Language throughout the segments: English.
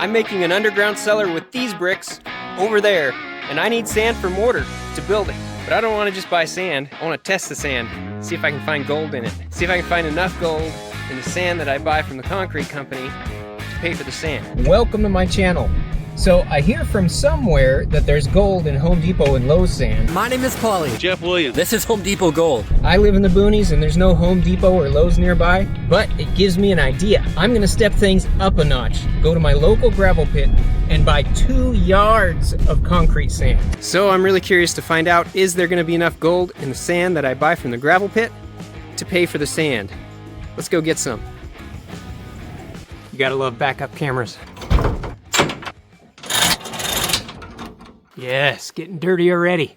I'm making an underground cellar with these bricks over there, and I need sand for mortar to build it. But I don't want to just buy sand. I want to test the sand, see if I can find gold in it. See if I can find enough gold in the sand that I buy from the concrete company to pay for the sand. Welcome to my channel. So I hear from somewhere that there's gold in Home Depot and Lowe sand. My name is Pauly. Askjeffwilliams. This is Home Depot Gold. I live in the boonies and there's no Home Depot or Lowe's nearby, but it gives me an idea. I'm gonna step things up a notch, go to my local gravel pit and buy 2 yards of concrete sand. So I'm really curious to find out, is there gonna be enough gold in the sand that I buy from the gravel pit to pay for the sand? Let's go get some. You gotta love backup cameras. Yes, getting dirty already.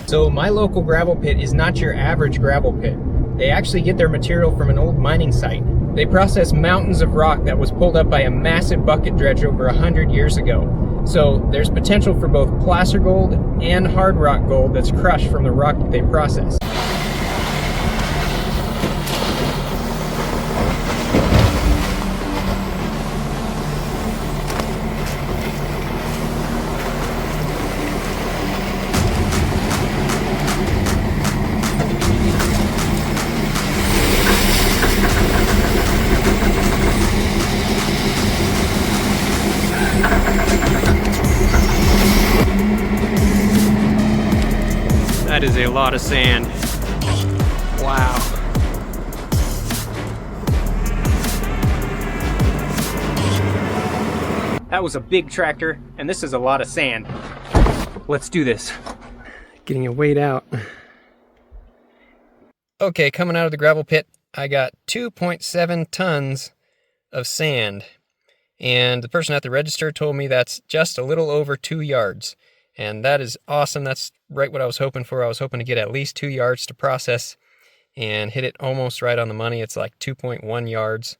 So my local gravel pit is not your average gravel pit. They actually get their material from an old mining site. They process mountains of rock that was pulled up by a massive bucket dredge over 100 years ago. So there's potential for both placer gold and hard rock gold that's crushed from the rock that they process. That is a lot of sand. Wow. That was a big tractor, and this is a lot of sand. Let's do this. Getting it weighed out. Okay, coming out of the gravel pit, I got 2.7 tons of sand. And the person at the register told me that's just a little over 2 yards. And that is awesome. That's right what I was hoping for. I was hoping to get at least 2 yards to process and hit it almost right on the money. It's like 2.1 yards.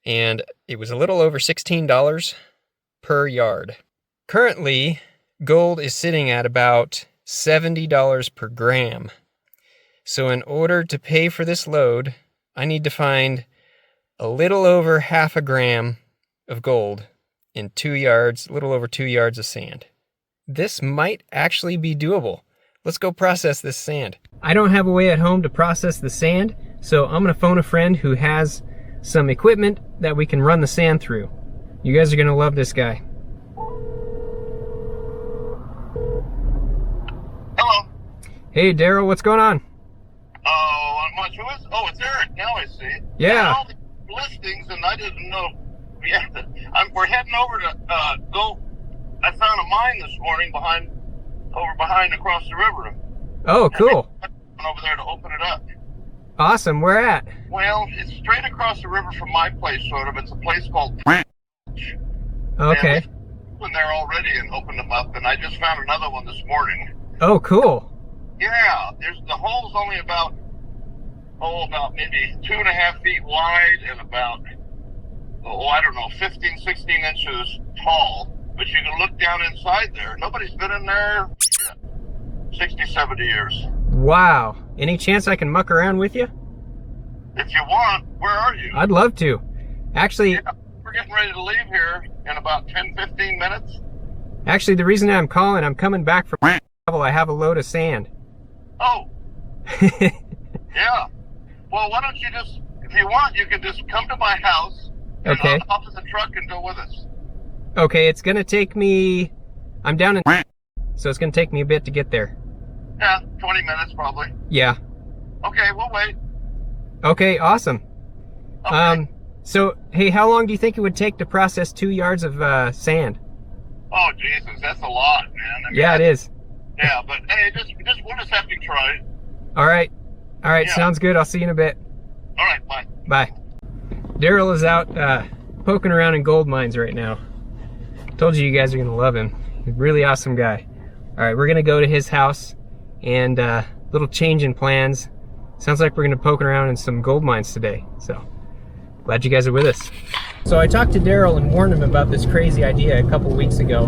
And it was a little over $16 per yard. Currently, gold is sitting at about $70 per gram. So in order to pay for this load, I need to find a little over half a gram of gold in 2 yards, a little over 2 yards of sand. This might actually be doable. Let's go process this sand. I don't have a way at home to process the sand, so I'm gonna phone a friend who has some equipment that we can run the sand through. You guys are gonna love this guy. Hello. Hey Daryl, what's going on? Oh, not much. Who is? Oh, it's Eric. Now I see. Yeah. All the listings, and I didn't know. Yeah, we're heading over to go. I found a mine this morning across the river. Oh, cool. I went over there to open it up. Awesome. Where at? Well, it's straight across the river from my place, sort of. It's a place called. Okay. When they're already and opened them up, and I just found another one this morning. Oh, cool. Yeah, the hole's only about maybe 2.5 feet wide and about 15, 16 inches tall. But you can look down inside there. Nobody's been in there 60, 70 years. Wow. Any chance I can muck around with you? If you want, where are you? I'd love to. Actually, yeah, we're getting ready to leave here in about 10, 15 minutes. Actually, the reason I'm calling, I'm coming back from travel. I have a load of sand. Oh. Yeah. Well, why don't you just, if you want, you can just come to my house and okay. hop in the truck and go with us. Okay, it's gonna take me, I'm down in, so it's gonna take me a bit to get there. Yeah, 20 minutes probably. Yeah. Okay, we'll wait. Okay, awesome. Okay. So, hey, how long do you think it would take to process 2 yards of sand? Oh, Jesus, that's a lot, man. I mean, yeah, it is. Yeah, but hey, we'll just have to try it. All right, yeah. Sounds good. I'll see you in a bit. All right, bye. Bye. Daryl is out poking around in gold mines right now. Told you guys are gonna love him. He's a really awesome guy. All right, we're gonna go to his house and little change in plans. Sounds like we're gonna poke around in some gold mines today. So glad you guys are with us. So I talked to Daryl and warned him about this crazy idea a couple weeks ago.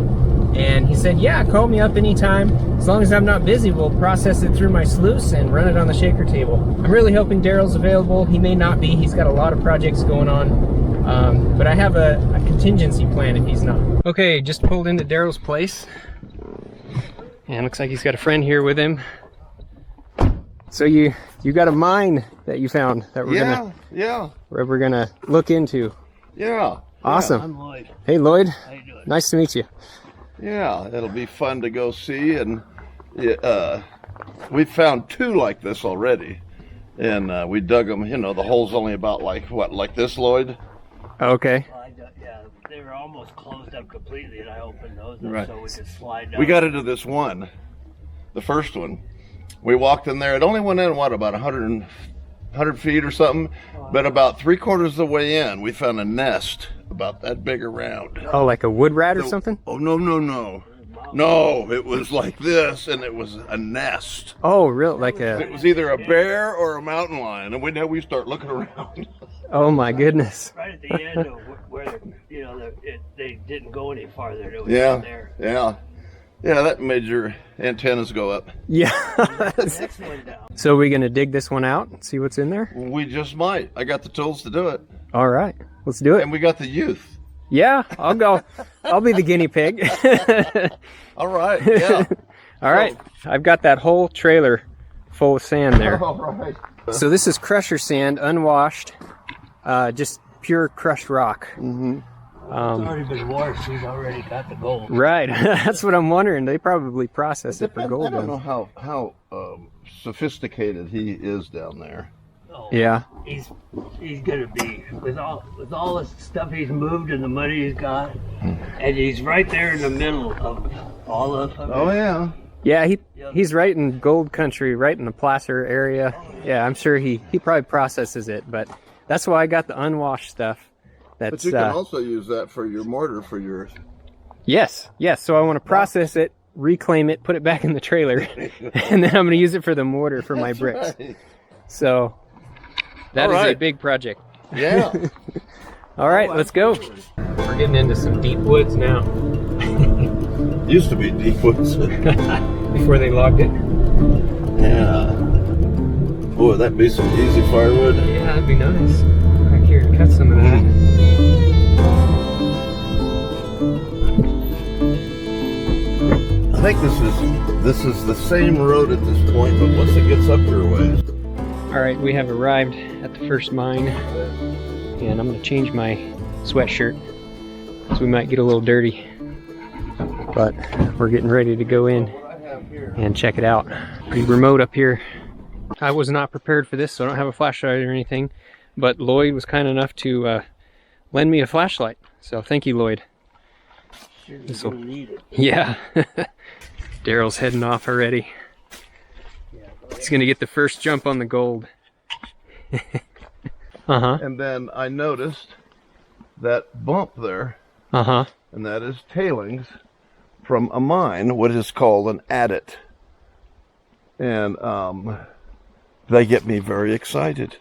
And he said, yeah, call me up anytime. As long as I'm not busy, we'll process it through my sluice and run it on the shaker table. I'm really hoping Daryl's available. He may not be. He's got a lot of projects going on. But I have a contingency plan if he's not. Okay, just pulled into Daryl's place. And looks like he's got a friend here with him. So you got a mine that you found that we're gonna look into. Yeah. Awesome. Yeah. I'm Lloyd. Hey Lloyd. How you doing? Nice to meet you. Yeah, it'll be fun to go see, and we found 2 like this already, and we dug them. You know, the hole's only about like this, Lloyd. Okay. Yeah, they were almost closed up completely, and I opened those up Right. so we could slide down. We got into this one, the first one. We walked in there. It only went in about 100 feet or something, but about 3/4 of the way in, we found a nest about that big around. Oh, like a wood rat or something? Oh no! It was like this, and it was a nest. Oh, real like It a. was either a bear or a mountain lion, and we start looking around. Oh my goodness. Right at the end of where they didn't go any farther. It was Yeah, there. yeah. That made your antennas go up. Yeah. Next one down. So we're gonna dig this one out and see what's in there? We just might. I got the tools to do it, All right, let's do it. and we got the youth. Yeah, I'll go. I'll be the guinea pig. All right. Yeah. All right, I've got that whole trailer full of sand there. All right. So this is crusher sand, unwashed, just pure crushed rock. Mm-hmm. It's already been washed. He's already got the gold. Right, that's what I'm wondering. They probably process it for I gold. don't know Then. how sophisticated he is down there. Oh, Yeah. He's gonna be with all the stuff he's moved and the money he's got, and he's right there in the middle of all of it. Oh yeah. Yeah, he's right in gold country, right in the placer area. Yeah, I'm sure he probably processes it, but that's why I got the unwashed stuff. But That's you can also use that for your mortar for your. yes. So I want to process it, reclaim it, put it back in the trailer, and then I'm going to use it for the mortar for my bricks. Right. So that All is a right. big project. Yeah. All right, let's go. We're getting into some deep woods now. Used to be deep woods. Before they logged it. Yeah. Boy, that'd be some easy firewood. Yeah, that'd be nice. Back here to cut some of that. I think this is the same road at this point, but once it gets up your way. All right, we have arrived at the first mine, and I'm going to change my sweatshirt so we might get a little dirty. But we're getting ready to go in and check it out. Pretty remote up here. I was not prepared for this, so I don't have a flashlight or anything. But Lloyd was kind enough to lend me a flashlight. So thank you, Lloyd. You're gonna need it. Yeah. Daryl's heading off already. He's gonna get the first jump on the gold. Uh-huh. And then I noticed that bump there, Uh-huh. and that is tailings from a mine, what is called an adit. And they get me very excited.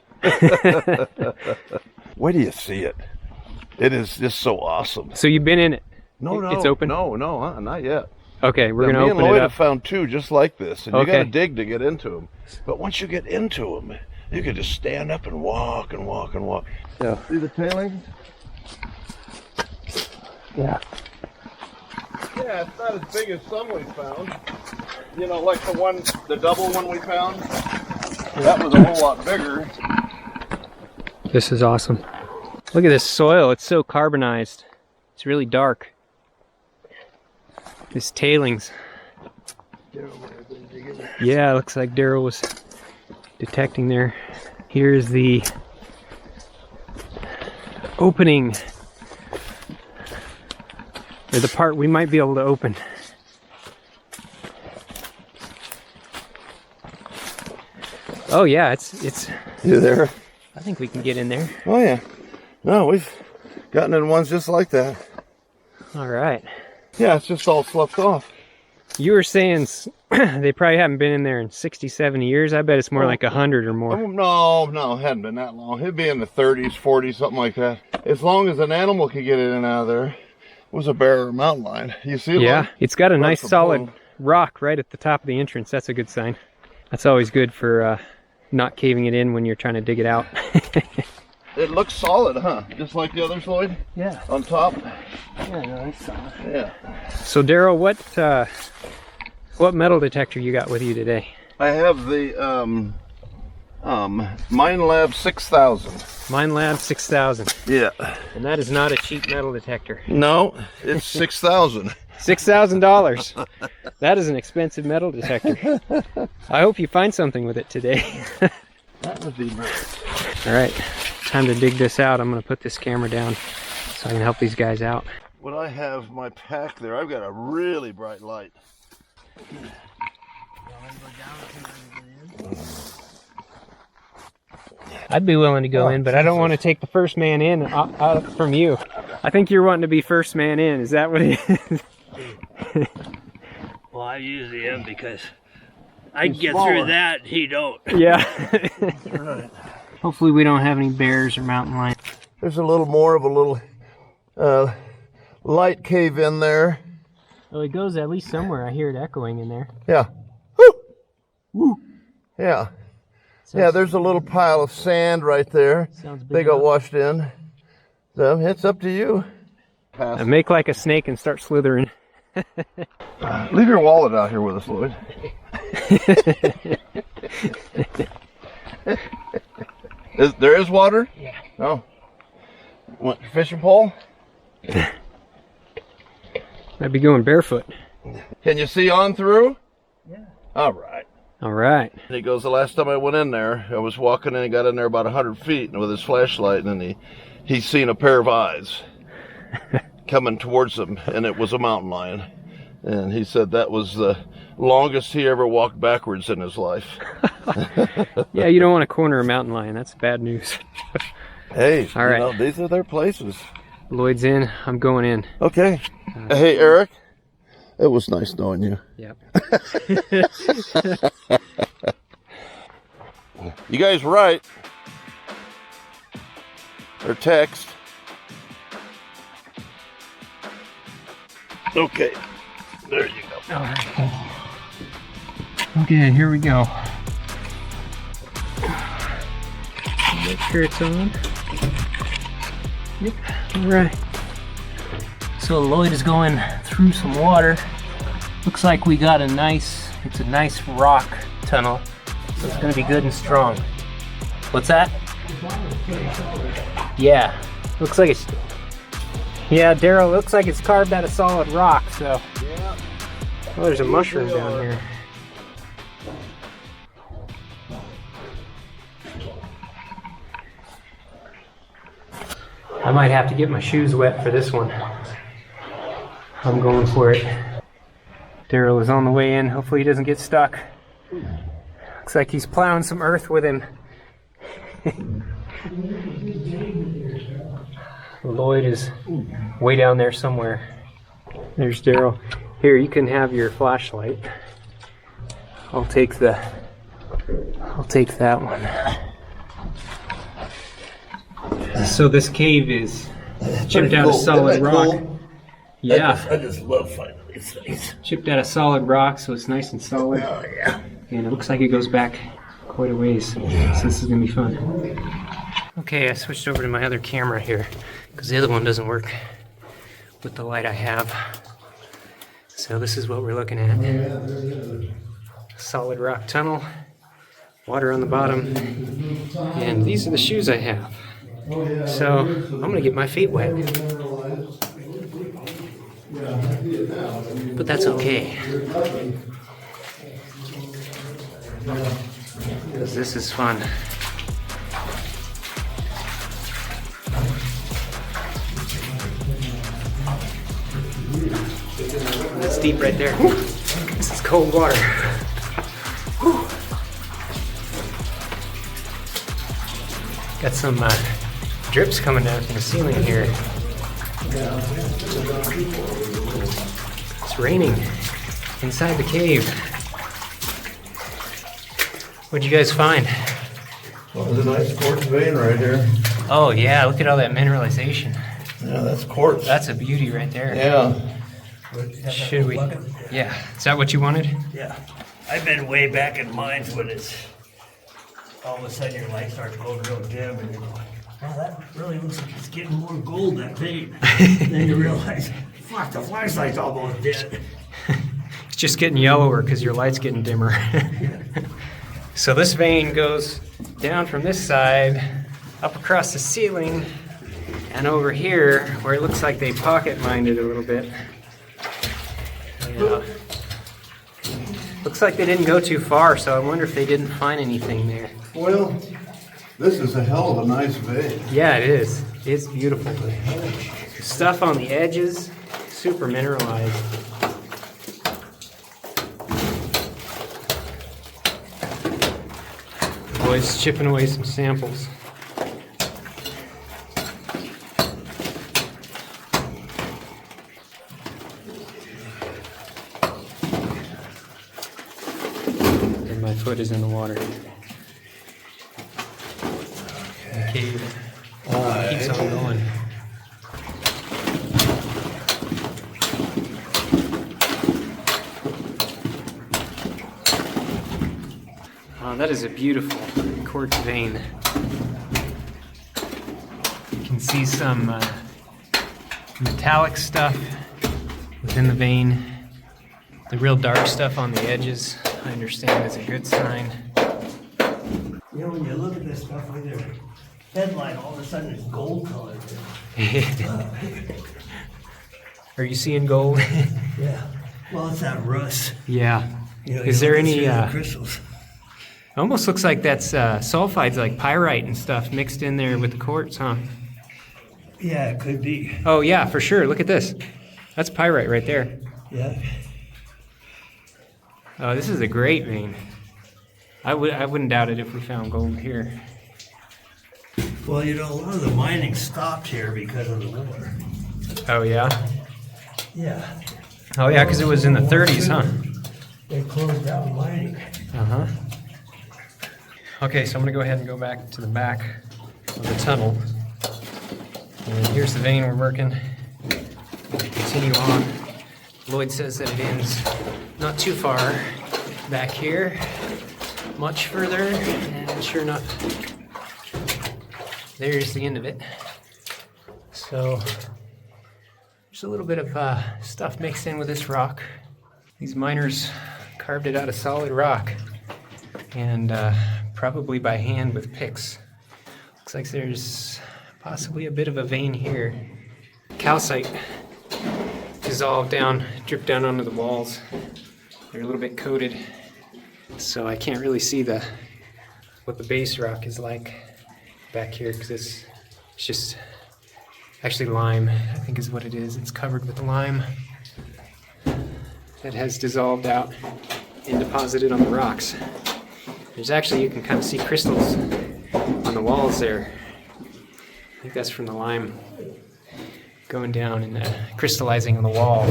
Where do you see it? It is just so awesome. So you've been in it? No, It's open? No, not yet. Okay, we're Now, gonna me and open Lloyd it up. have found 2 just like this, and you Okay. got to dig to get into them. But once you get into them, you can just stand up and walk and walk and walk. Yeah. See the tailings? Yeah. Yeah, it's not as big as some we found. You know, like the double one we found. That was a whole lot bigger. This is awesome. Look at this soil. It's so carbonized. It's really dark. This tailings. Yeah, looks like Daryl was detecting there. Here's the opening. Or the part we might be able to open. Oh yeah, it's You there? I think we can get in there. Oh yeah. No, we've gotten in ones just like that. All right. Yeah, it's just all sloughed off. You were saying they probably haven't been in there in 60, 70 years. I bet it's more like 100 or more. No, it hadn't been that long. It'd be in the 30s, 40s, something like that. As long as an animal could get in and out of there. It was a bear or a mountain lion. You see it? Yeah, it's got a Lots nice of solid bone. rock right at the top of the entrance. That's a good sign. That's always good for not caving it in when you're trying to dig it out. It looks solid, huh? Just like the others, Lloyd? Yeah. On top? Yeah, no, it's solid. Yeah. So Daryl, what metal detector you got with you today? I have the MineLab 6000. MineLab 6000. Yeah. And that is not a cheap metal detector. No, it's 6,000. $6,000. That is an expensive metal detector. I hope you find something with it today. That would be nice. All right, time to dig this out. I'm going to put this camera down so I can help these guys out. When I have my pack there, I've got a really bright light. I'd be willing to go in, but I don't want to take the first man in out from you. I think you're wanting to be first man in. Is that what it is? Well, I usually am because I can get through that, he don't. Yeah. Right. Hopefully we don't have any bears or mountain lions. There's a little more of a little light cave in there. Well, it goes at least somewhere. I hear it echoing in there. Yeah. Woo! Woo! Yeah. Yeah, there's a little pile of sand right there. Sounds big. They got washed in. So it's up to you. Make like a snake and start slithering. Leave your wallet out here with us, Lloyd. There is water? Yeah. Oh. Want your fishing pole? I'd be going barefoot. Can you see on through? Yeah. All right. All right. And he goes, the last time I went in there, I was walking and he got in there about 100 feet and with his flashlight, and he's seen a pair of eyes coming towards him, and it was a mountain lion. And he said that was the longest he ever walked backwards in his life. Yeah, you don't want to corner a mountain lion. That's bad news. Hey, all right. You know, these are their places. Lloyd's in. I'm going in. Okay. Hey, Eric. It was nice knowing you. Yep. You guys write or text. Okay. There you go. All right. Okay, here we go. Make sure it's on. Yep. All right. So Lloyd is going through some water. Looks like we got it's a nice rock tunnel. So it's gonna be good and strong. What's that? Yeah. Looks like it's, yeah, Daryl, looks like it's carved out of solid rock, so. Yeah. Oh, there's a mushroom down here. I might have to get my shoes wet for this one. I'm going for it. Daryl is on the way in. Hopefully he doesn't get stuck. Looks like he's plowing some earth with him. Lloyd is way down there somewhere. There's Daryl. Here, you can have your flashlight. I'll take that one. So this cave is chipped out of solid rock. Cool? Yeah. I just love finding these things. Chipped out of solid rock, so it's nice and solid. Oh, yeah. And it looks like it goes back quite a ways. So this is gonna be fun. Okay, I switched over to my other camera here because the other one doesn't work with the light I have. So this is what we're looking at. Solid rock tunnel, water on the bottom, and these are the shoes I have. So I'm gonna get my feet wet. But that's okay. Because this is fun. That's deep right there. This is cold water. Got some drips coming down from the ceiling here. It's raining inside the cave. What'd you guys find? Well, there's a nice quartz vein right here. Oh yeah, look at all that mineralization. Yeah, that's quartz. That's a beauty right there. Yeah. Should we? Yeah. Is that what you wanted? Yeah. I've been way back in mines when it's all of a sudden your light starts going real dim and you're going, Well, that really looks like it's getting more gold, that vein. Then you realize, fuck, the flashlight's almost dead. It's just getting yellower because your light's getting dimmer. So this vein goes down from this side, up across the ceiling, and over here, where it looks like they pocket mined it a little bit. Yeah. Looks like they didn't go too far, so I wonder if they didn't find anything there. Well, this is a hell of a nice vein. Yeah, it is. It's beautiful. Stuff on the edges, super mineralized. Boys chipping away some samples. And my foot is in the water. Okay. Keeps on going. That is a beautiful quartz vein. You can see some metallic stuff within the vein. The real dark stuff on the edges, I understand, is a good sign. You know, when you look at this stuff with your headlight, all of a sudden it's gold colored. Are you seeing gold? Yeah. Well, it's that rust. Yeah. You know, Is there you look any? through the crystals. Almost looks like that's sulfides, like pyrite and stuff, mixed in there with the quartz, huh? Yeah, it could be. Oh yeah, for sure. Look at this. That's pyrite right there. Yeah. Oh, this is a great vein. I wouldn't doubt it if we found gold here. Well, you know, a lot of the mining stopped here because of the war. Oh yeah. Yeah. Oh yeah, because it was in the 30s, huh? They closed down mining. Uh-huh. Okay, so I'm gonna go ahead and go back to the back of the tunnel. And here's the vein we're working. Continue on. Lloyd says that it ends not too far back here, much further, and sure enough, there's the end of it. So there's a little bit of stuff mixed in with this rock. These miners carved it out of solid rock, and probably by hand with picks. Looks like there's possibly a bit of a vein here. Calcite dissolved down, dripped down onto the walls. They're a little bit coated, so I can't really see what the base rock is like back here, because it's just actually lime, I think is what it is. It's covered with lime that has dissolved out and deposited on the rocks. There's actually, you can kind of see crystals on the walls there. I think that's from the lime going down and crystallizing on the wall.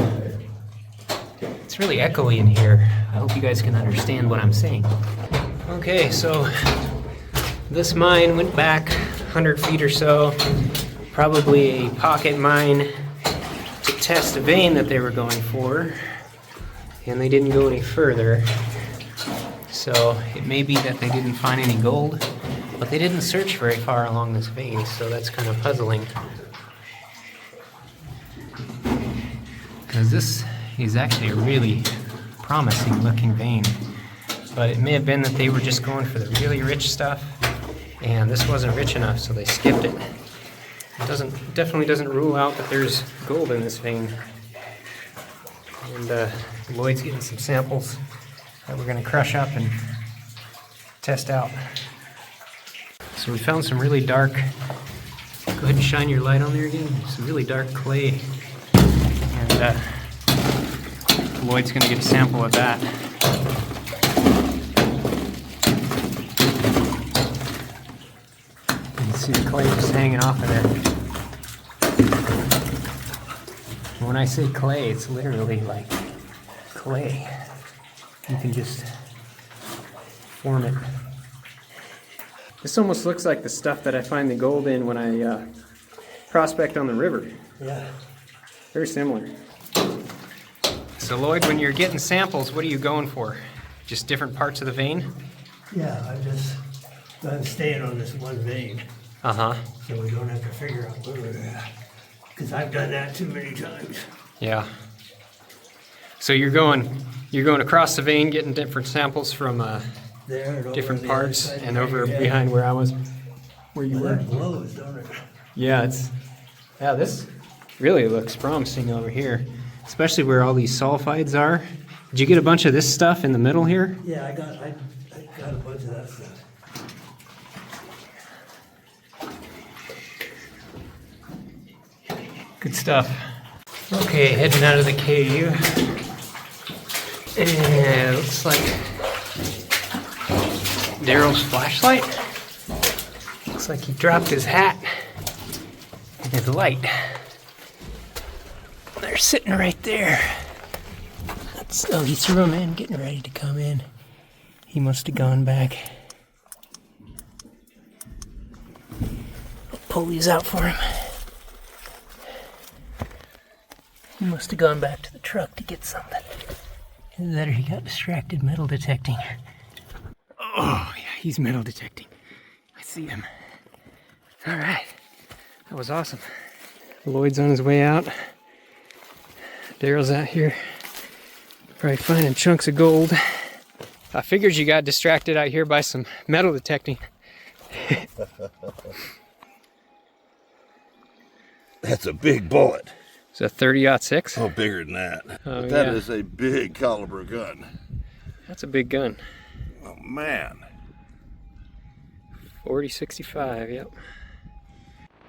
It's really echoey in here. I hope you guys can understand what I'm saying. Okay, so this mine went back 100 feet or so, probably a pocket mine to test a vein that they were going for, and they didn't go any further. So it may be that they didn't find any gold, but they didn't search very far along this vein, so that's kind of puzzling. Because this is actually a really promising looking vein, but it may have been that they were just going for the really rich stuff, and this wasn't rich enough, so they skipped it. It definitely doesn't rule out that there's gold in this vein. And Lloyd's getting some samples that we're going to crush up and test out. So we found some really dark, go ahead and shine your light on there again, some really dark clay. And Lloyd's going to get a sample of that. You can see the clay just hanging off of there. When I say clay, it's literally like clay. You can just form it. This almost looks like the stuff that I find the gold in when I prospect on the river. Yeah. Very similar. So Lloyd, when you're getting samples, what are you going for? Just different parts of the vein? Yeah, I'm staying on this one vein. Uh-huh. So we don't have to figure out where we're at. Because I've done that too many times. Yeah. So you're going across the vein, getting different samples from There and over different on the other parts, side and of over your head. behind where I was, where you Well, were. that blows, don't it? Yeah, this really looks promising over here, especially where all these sulfides are. Did you get a bunch of this stuff in the middle here? Yeah, I got a bunch of that stuff. Good stuff. Okay, heading out of the cave. And it looks like Daryl's flashlight. Looks like he dropped his hat and his light. They're sitting right there. Oh, he threw them in, getting ready to come in. He must have gone back. Pull these out for him. He must have gone back to the truck to get something. Either that or he got distracted metal detecting. Oh, yeah, he's metal detecting. I see him. All right, that was awesome. Lloyd's on his way out. Daryl's out here, probably finding chunks of gold. I figured you got distracted out here by some metal detecting. That's a big bullet. It's a 30-06. Oh, bigger than that. Oh, But that yeah. is a big caliber gun. That's a big gun. Oh, man. 40-65, yep.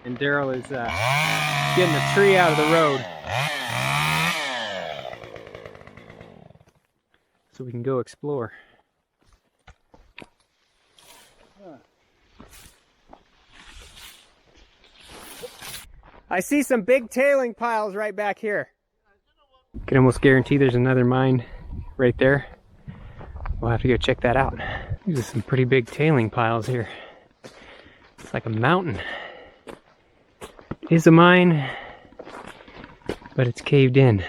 And Daryl is getting a tree out of the road, so we can go explore. I see some big tailing piles right back here. Can almost guarantee there's another mine right there. We'll have to go check that out. These are some pretty big tailing piles here. It's like a mountain. It is a mine, but it's caved in.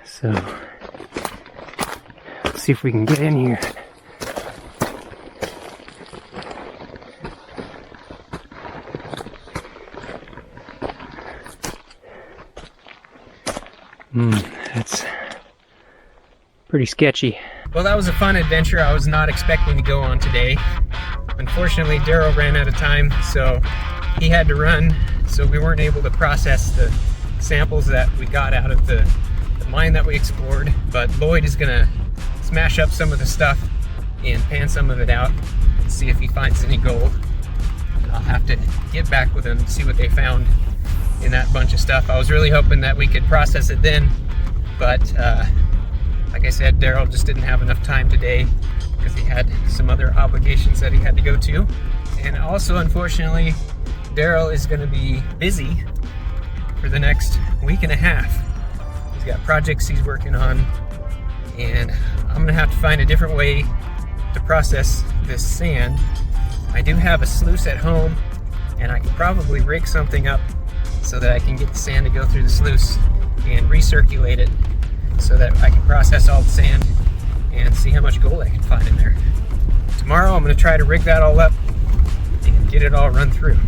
So, let's see if we can get in here. That's pretty sketchy. Well, that was a fun adventure I was not expecting to go on today. Unfortunately, Daryl ran out of time, so he had to run, so we weren't able to process the samples that we got out of the mine that we explored. But Lloyd is gonna smash up some of the stuff and pan some of it out and see if he finds any gold. And I'll have to get back with him and see what they found in that bunch of stuff. I was really hoping that we could process it then, but like I said, Daryl just didn't have enough time today because he had some other obligations that he had to go to. And also, unfortunately, Daryl is going to be busy for the next week and a half. He's got projects he's working on, and I'm going to have to find a different way to process this sand. I do have a sluice at home, and I can probably rig something up so that I can get the sand to go through the sluice and recirculate it so that I can process all the sand and see how much gold I can find in there. Tomorrow I'm going to try to rig that all up and get it all run through.